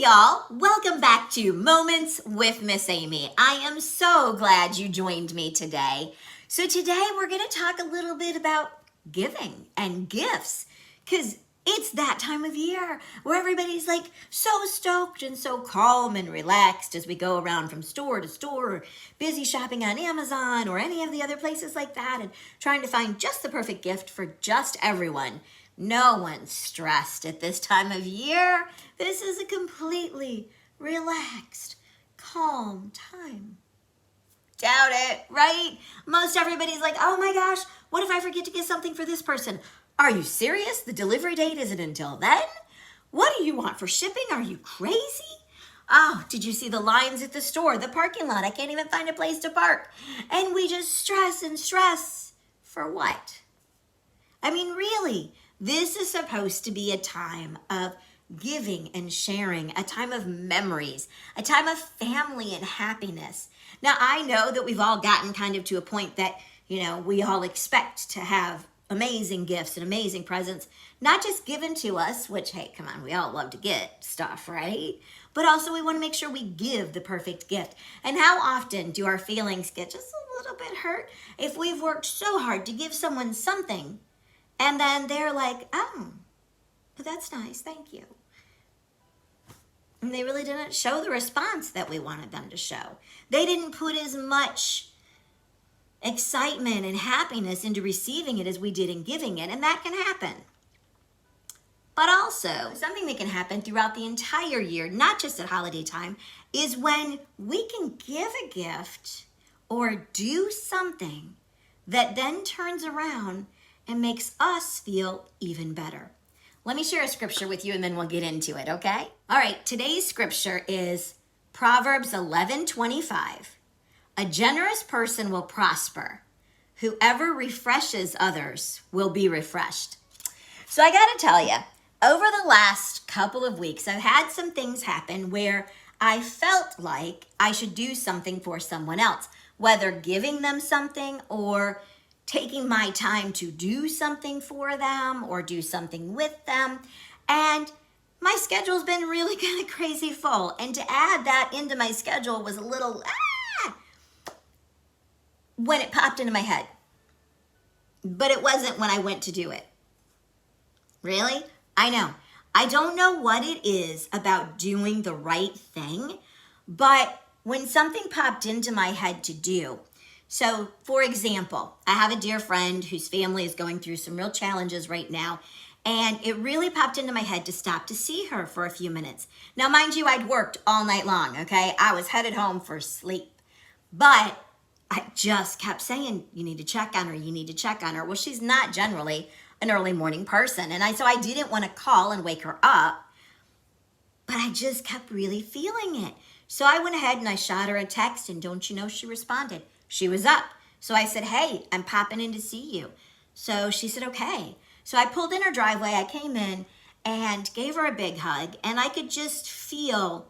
y'all. Welcome back to Moments with Miss Amy. I am so glad you joined me today. So today we're going to talk a little bit about giving and gifts because it's that time of year where everybody's like so stoked and so calm and relaxed as we go around from store to store, or busy shopping on Amazon or any of the other places like that and trying to find just the perfect gift for just everyone. No one's stressed at this time of year. This is a completely relaxed, calm time. Doubt it, right? Most everybody's like, oh my gosh, what if I forget to get something for this person? Are you serious? The delivery date isn't until then? What do you want for shipping? Are you crazy? Oh, did you see the lines at the store, the parking lot? I can't even find a place to park. And we just stress and stress. For what? I mean, really, this is supposed to be a time of giving and sharing, a time of memories, a time of family and happiness. Now, I know that we've all gotten kind of to a point that, we all expect to have amazing gifts and amazing presents, not just given to us, which, hey, come on, we all love to get stuff, right? But also we want to make sure we give the perfect gift. And how often do our feelings get just a little bit hurt if we've worked so hard to give someone something and then they're like, oh, but that's nice, thank you. And they really didn't show the response that we wanted them to show. They didn't put as much excitement and happiness into receiving it as we did in giving it, and that can happen. But also, something that can happen throughout the entire year, not just at holiday time, is when we can give a gift or do something that then turns around and makes us feel even better. Let me share a scripture with you and then we'll get into it, okay? All right, today's scripture is Proverbs 11:25. A generous person will prosper. Whoever refreshes others will be refreshed. So I gotta tell you, over the last couple of weeks, I've had some things happen where I felt like I should do something for someone else, whether giving them something or taking my time to do something for them or do something with them. And my schedule's been really kind of crazy full. And to add that into my schedule was a little, when it popped into my head. But it wasn't when I went to do it. Really? I know. I don't know what it is about doing the right thing, but when something popped into my head to do, so, for example, I have a dear friend whose family is going through some real challenges right now, and it really popped into my head to stop to see her for a few minutes. Now, mind you, I'd worked all night long, okay? I was headed home for sleep, but I just kept saying, you need to check on her, you need to check on her. Well, she's not generally an early morning person, and so I didn't want to call and wake her up, but I just kept really feeling it. So I went ahead and I shot her a text, and don't you know, she responded. She was up. So I said, hey, I'm popping in to see you. So she said, okay. So I pulled in her driveway. I came in and gave her a big hug. And I could just feel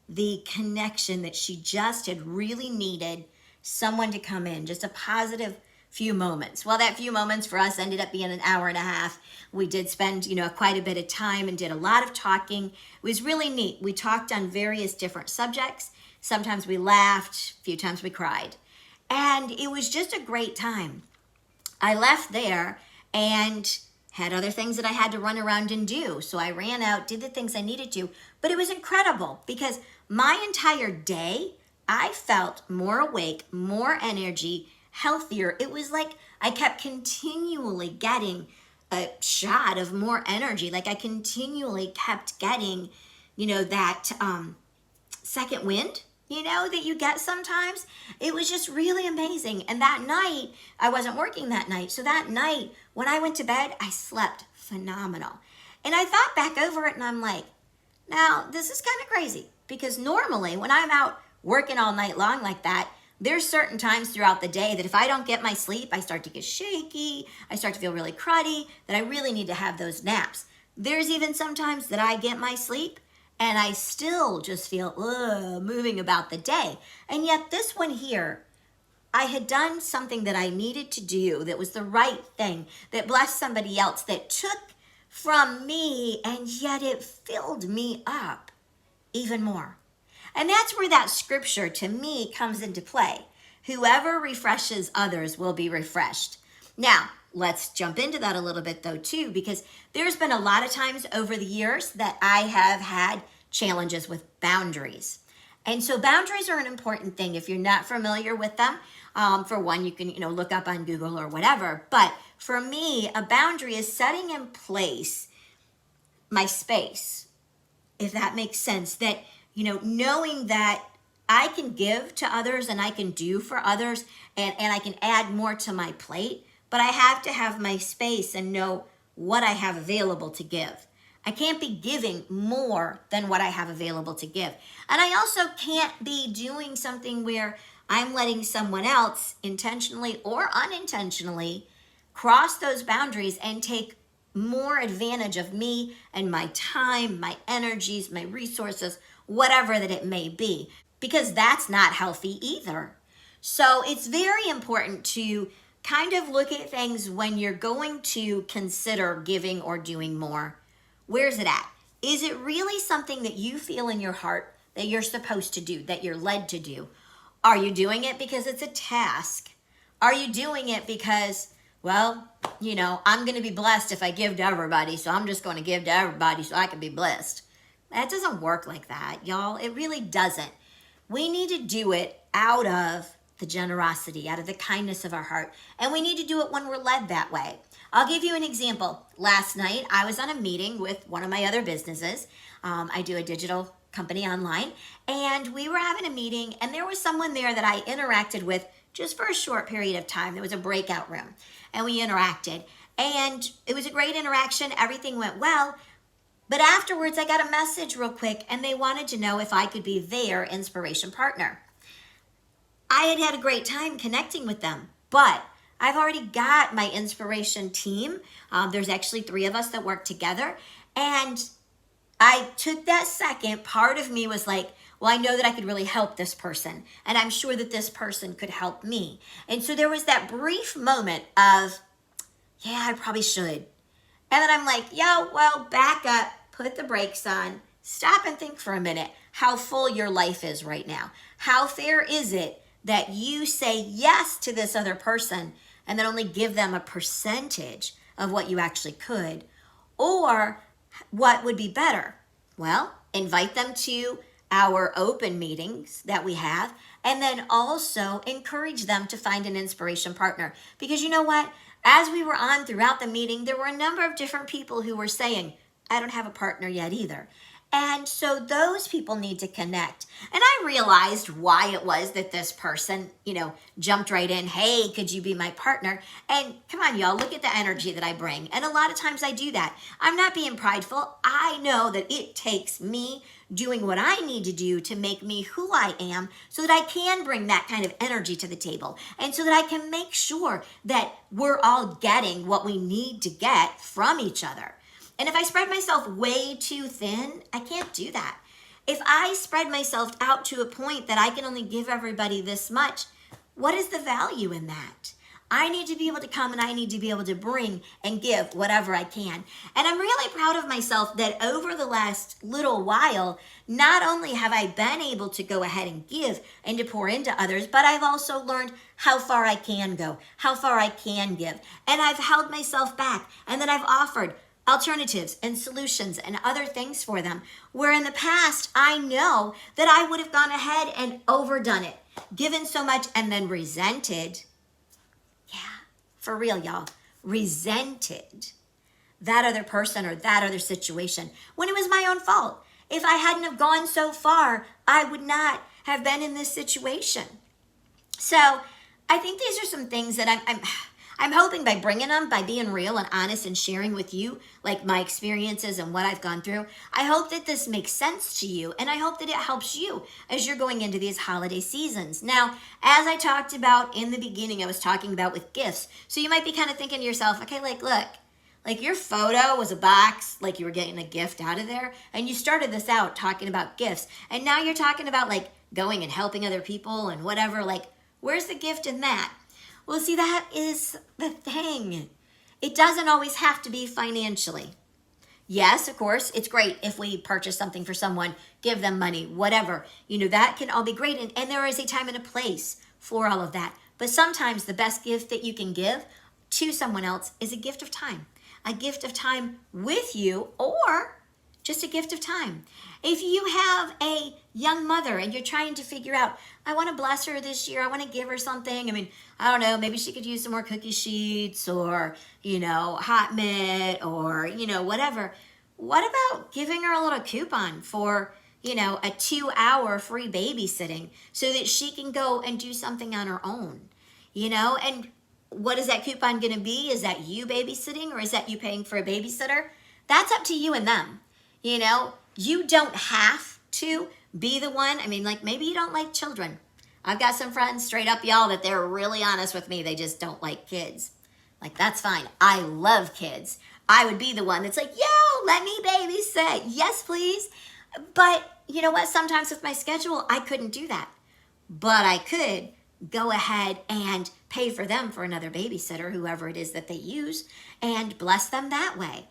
the connection that she just had really needed someone to come in, just a positive few moments. Well, that few moments for us ended up being an hour and a half. We did spend, quite a bit of time and did a lot of talking. It was really neat. We talked on various different subjects. Sometimes we laughed, a few times we cried. And it was just a great time. I left there and had other things that I had to run around and do. So I ran out, did the things I needed to. But it was incredible because my entire day, I felt more awake, more energy, healthier. It was like I kept continually getting a shot of more energy. Like I continually kept getting, that second wind. That you get sometimes. It was just really amazing. And that night, I wasn't working that night. So that night, when I went to bed, I slept phenomenal. And I thought back over it and I'm like, now this is kind of crazy because normally when I'm out working all night long like that, there's certain times throughout the day that if I don't get my sleep, I start to get shaky. I start to feel really cruddy, that I really need to have those naps. There's even sometimes that I get my sleep and I still just feel moving about the day. And yet this one here, I had done something that I needed to do that was the right thing, that blessed somebody else, that took from me, and yet it filled me up. even more. And that's where that scripture to me comes into play. Whoever refreshes others will be refreshed. Now, let's jump into that a little bit though too, because there's been a lot of times over the years that I have had challenges with boundaries. And so boundaries are an important thing. If you're not familiar with them, for one, you can look up on Google or whatever. But for me, a boundary is setting in place my space, if that makes sense. That knowing that I can give to others and I can do for others and I can add more to my plate, but I have to have my space and know what I have available to give. I can't be giving more than what I have available to give. And I also can't be doing something where I'm letting someone else intentionally or unintentionally cross those boundaries and take more advantage of me and my time, my energies, my resources, whatever that it may be, because that's not healthy either. So it's very important to kind of look at things when you're going to consider giving or doing more. Where's it at? Is it really something that you feel in your heart that you're supposed to do, that you're led to do? Are you doing it because it's a task? Are you doing it because, well, I'm going to be blessed if I give to everybody, so I'm just going to give to everybody so I can be blessed? That doesn't work like that, y'all. It really doesn't. We need to do it out of the generosity, out of the kindness of our heart. And we need to do it when we're led that way. I'll give you an example. Last night, I was on a meeting with one of my other businesses. I do a digital company online. And we were having a meeting, and there was someone there that I interacted with just for a short period of time. There was a breakout room, and we interacted. And it was a great interaction. Everything went well. But afterwards, I got a message real quick, and they wanted to know if I could be their inspiration partner. I had had a great time connecting with them, but I've already got my inspiration team. There's actually 3 of us that work together. And I took that second. Part of me was like, well, I know that I could really help this person. And I'm sure that this person could help me. And so there was that brief moment of, yeah, I probably should. And then I'm like, well, back up, put the brakes on, stop and think for a minute how full your life is right now. How fair is it that you say yes to this other person and then only give them a percentage of what you actually could? Or what would be better? Well, invite them to our open meetings that we have, and then also encourage them to find an inspiration partner. Because you know what? As we were on throughout the meeting, there were a number of different people who were saying, I don't have a partner yet either. And so those people need to connect. And I realized why it was that this person, jumped right in. Hey, could you be my partner? And come on, y'all, look at the energy that I bring. And a lot of times I do that. I'm not being prideful. I know that it takes me doing what I need to do to make me who I am so that I can bring that kind of energy to the table. And so that I can make sure that we're all getting what we need to get from each other. And if I spread myself way too thin, I can't do that. If I spread myself out to a point that I can only give everybody this much, what is the value in that? I need to be able to come and I need to be able to bring and give whatever I can. And I'm really proud of myself that over the last little while, not only have I been able to go ahead and give and to pour into others, but I've also learned how far I can go, how far I can give. And I've held myself back, and then I've offered alternatives and solutions and other things for them, where in the past I know that I would have gone ahead and overdone it, given so much and then resented, for real, y'all, resented that other person or that other situation when it was my own fault. If I hadn't have gone so far, I would not have been in this situation. So I think these are some things that I'm hoping by bringing them, by being real and honest and sharing with you, like my experiences and what I've gone through, I hope that this makes sense to you, and I hope that it helps you as you're going into these holiday seasons. Now, as I talked about in the beginning, I was talking about with gifts. So you might be kind of thinking to yourself, okay, look, your photo was a box, like you were getting a gift out of there, and you started this out talking about gifts, and now you're talking about going and helping other people and whatever. Where's the gift in that? Well, see, that is the thing. It doesn't always have to be financially. Yes, of course, it's great if we purchase something for someone, give them money, whatever. That can all be great. And there is a time and a place for all of that. But sometimes the best gift that you can give to someone else is a gift of time. A gift of time with you, or just a gift of time. If you have a young mother and you're trying to figure out, I want to bless her this year, I want to give her something. I mean, I don't know, maybe she could use some more cookie sheets or, hot mitt or, whatever. What about giving her a little coupon for, a 2-hour free babysitting so that she can go and do something on her own, And what is that coupon going to be? Is that you babysitting, or is that you paying for a babysitter? That's up to you and them. You don't have to be the one. I mean, like, maybe you don't like children. I've got some friends, straight up, y'all, that they're really honest with me. They just don't like kids. Like, that's fine. I love kids. I would be the one that's like, yo, let me babysit. Yes, please. But you know what? Sometimes with my schedule, I couldn't do that. But I could go ahead and pay for them for another babysitter, whoever it is that they use, and bless them that way.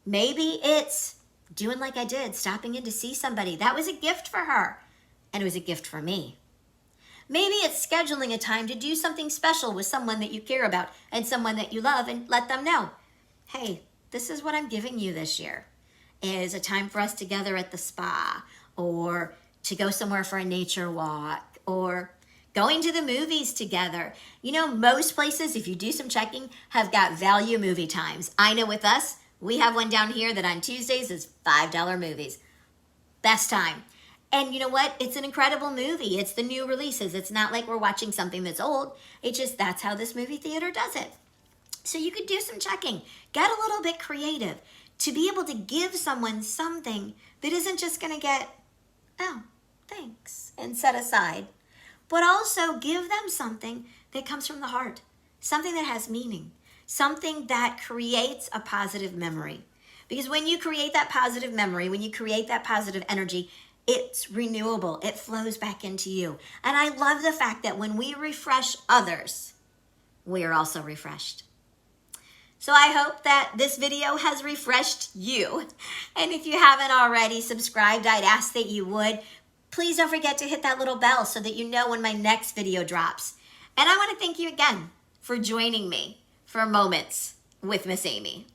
Maybe it's doing like I did, stopping in to see somebody. That was a gift for her, and it was a gift for me. Maybe it's scheduling a time to do something special with someone that you care about and someone that you love, and let them know, hey, this is what I'm giving you this year. Is a time for us together at the spa, or to go somewhere for a nature walk, or going to the movies together. Most places, if you do some checking, have got value movie times. I know with us, we have one down here that on Tuesdays is $5 movies. Best time. And you know what? It's an incredible movie. It's the new releases. It's not like we're watching something that's old. It's just that's how this movie theater does it. So you could do some checking. Get a little bit creative to be able to give someone something that isn't just going to get, oh, thanks, and set aside. But also give them something that comes from the heart. Something that has meaning. Something that creates a positive memory. Because when you create that positive memory, when you create that positive energy, it's renewable. It flows back into you. And I love the fact that when we refresh others, we are also refreshed. So I hope that this video has refreshed you. And if you haven't already subscribed, I'd ask that you would. Please don't forget to hit that little bell so that you know when my next video drops. And I want to thank you again for joining me for Moments with Miss Amy.